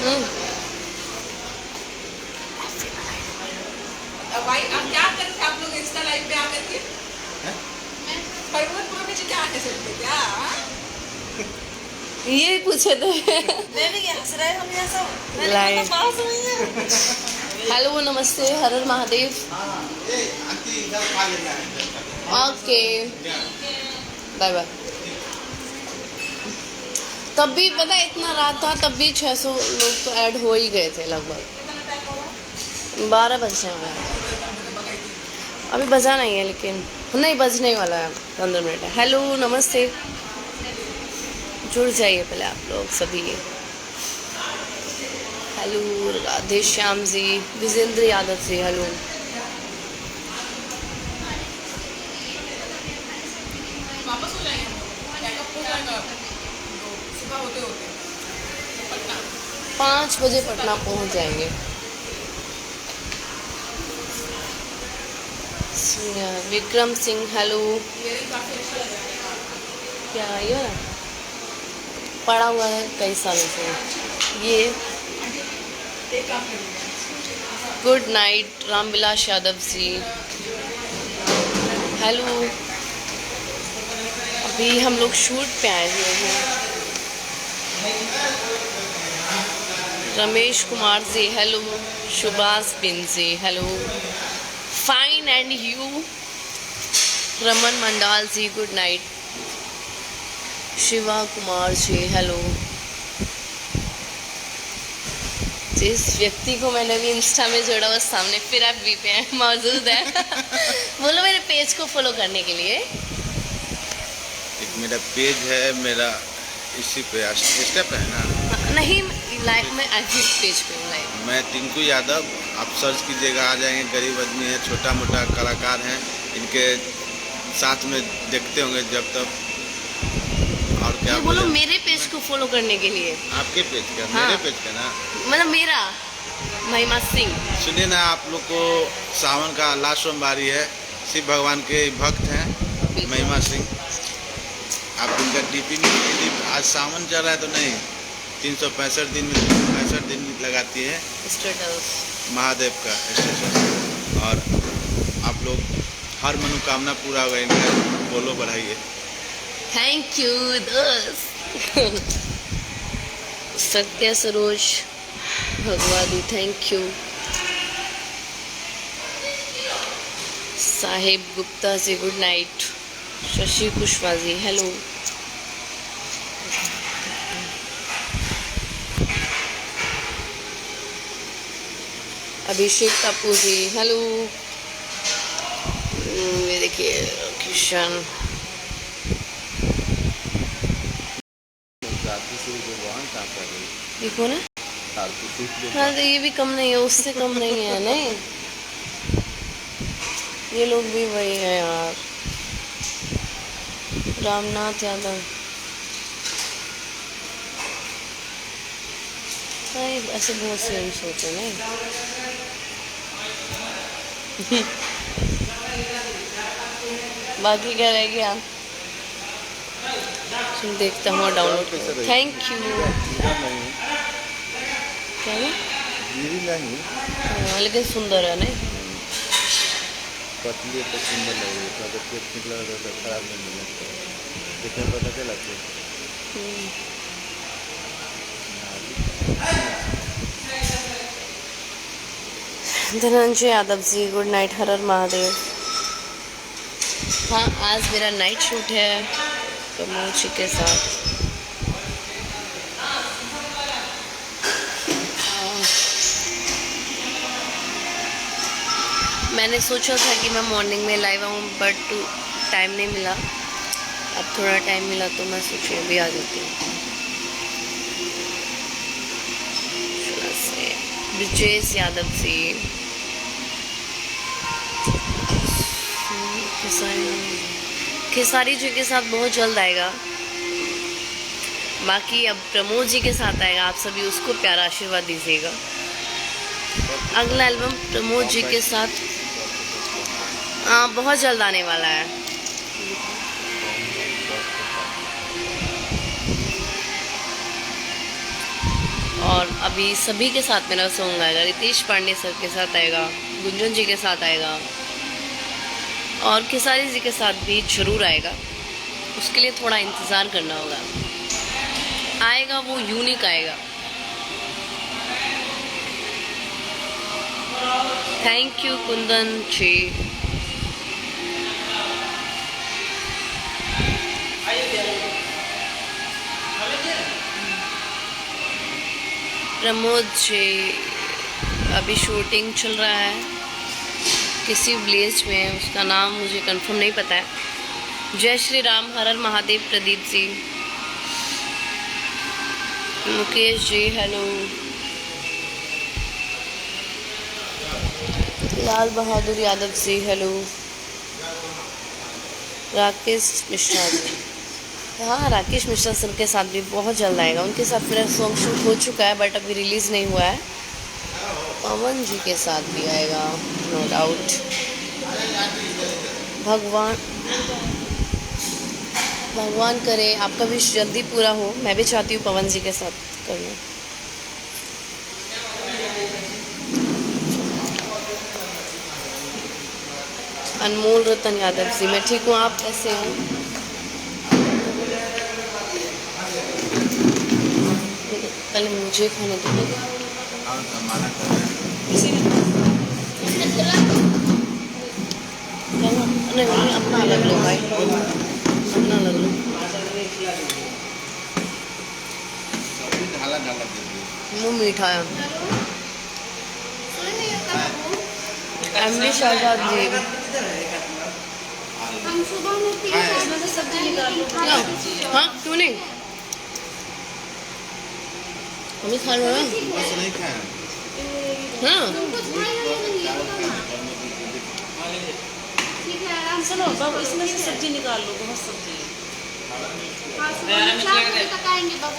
अब भाई अब क्या करते थे आप लोग इंस्टा लाइव पे आकर के? पर्वत मामी जी क्या आने सकते क्या? ये पूछे थे। हंस रहे हम यहाँ सब। लाइव। हेलो नमस्ते, हर हर महादेव। Okay bye bye. तब भी पता है इतना रात था, तब भी 600 लोग तो ऐड हो ही गए थे लगभग। 12 बजने वाला है, अभी बजा नहीं है लेकिन नहीं बजने वाला है, 15 मिनट है। हेलो नमस्ते, जुड़ जाइए पहले आप लोग सभी। Hello Radhe Shyam ji, Vijendra Yadav ji hello. वापस हो जाएंगे, बैकअप हो जाएगा सुबह होते होते पटना 5 बजे पटना पहुंच जाएंगे। विक्रम सिंह हेलो। ये काफी अच्छा लग रहा है। क्या ये पड़ा हुआ है कई सालों से ये। एक काम करिए। Good night Ramvilas Yadav ji hello. अभी हम लोग शूट पे आए हुए हैं। Ramesh Kumar ji hello. Subhash Bin ji hello. Fine and you. Raman Mandal ji good night. Shiva Kumar ji hello. जिस व्यक्ति को मैंने भी इंस्टा में जोड़ा वो सामने फिर आप भी पे मौजूद है। बोलो मेरे पेज को फॉलो करने के लिए। एक मेरा पेज है, मेरा इसी पे स्टेप है ना। नहीं लाइव में एक्टिव पेज पे लाइव। मैं टिंकू यादव, आप सर्च कीजिएगा आ जाएंगे। गरीब आदमी है, छोटा मोटा कलाकार हैं, इनके साथ में देखते होंगे जब तक। और क्या बोलो मेरे पेज को फॉलो करने के लिए। आपके पेज का? हाँ। मेरे पेज का ना, मतलब मेरा महिमा सिंह। सुनिए ना, आप लोग को सावन का लास्ट सोमवारी है, शिव भगवान के भक्त हैं महिमा सिंह। आप इनका डीपी में आज सावन चल रहा है तो नहीं, 365 दिन में 365 दिन लगाती है स्टेटस महादेव का स्टेटस। और आप लोग हर मनोकामना पूरा होगा, इनका फॉलो बढ़ाइए। थैंक यू दोस्त। Satya Saroj Bhagwadi thank you. Sahib Gupta ji good night. Shashi Kushwaha ji hello. Abhishek Tapu ji hello. ये देखिए किशन देखो ना। हाँ तो ये भी कम नहीं है, उससे कम नहीं है नहीं। ये लोग भी वही है यार। रामनाथ यादव ऐसे बहुत सेम सोचे नहीं। बाकी क्या रह गया देखता हूँ डाउनलोड। Thank you. क्या नहीं हाँ, लेकिन सुंदर है नहीं। पतली तो सुंदर लग रही है, अगर पेट निकला तो खराब नहीं लगता, देखने पता चला धनंजय यादव जी गुड नाइट हर हर महादेव। हाँ आज मेरा नाइट शूट है प्रमोद जी के साथ। मैंने सोचा था कि मैं मॉर्निंग में लाइव आऊँ बट टाइम नहीं मिला। अब थोड़ा टाइम मिला तो मैं सोची अभी आ जाती हूँ। ब्रिजेश यादव जी खेसारी जी के साथ बहुत जल्द आएगा। बाकी अब प्रमोद जी के साथ आएगा, आप सभी उसको प्यारा आशीर्वाद दीजिएगा। अगला एल्बम प्रमोद जी के साथ बहुत जल्द आने वाला है। और अभी सभी के साथ मेरा सॉन्ग आएगा। रितेश पांडे सर के साथ आएगा, गुंजन जी के साथ आएगा और खेसारी जी के साथ भी जरूर आएगा। उसके लिए थोड़ा इंतज़ार करना होगा। आएगा वो यूनिक आएगा। थैंक यू कुंदन जी। प्रमोद जी, अभी शूटिंग चल रहा है किसी विलेज में, उसका नाम मुझे कंफर्म नहीं पता है। जय श्री राम, हर हर महादेव। प्रदीप जी, मुकेश जी हेलो। लाल बहादुर यादव जी हेलो। राकेश मिश्रा जी, हाँ राकेश मिश्रा सर के साथ भी बहुत जल्द आएगा। उनके साथ मेरा सॉन्ग शूट हो चुका है बट अभी रिलीज़ नहीं हुआ है। पवन जी के साथ भी आएगा नो डाउट। भगवान करे आपका विश जल्दी पूरा हो। मैं भी चाहती हूँ पवन जी के साथ करना। अनमोल रतन यादव जी, मैं ठीक हूँ, आप कैसे हैं? पहले मुझे खाने दो। नहीं अपना अलग लो भाई, अपना अलग लो। वो मीठा है। एमडी शाहजाद जी, हम सुबह में पिए उसमें से सब्जी निकाल लो। हाँ क्यों नहीं, हमें खा लो ना। बस नहीं खाए। हाँ ठीक है, आराम से चलो बाबू इसमें से सब्जी निकाल लो, बहुत सब्जी है। हाँ, सुबह में 4 बजे तक आएंगे बाबू।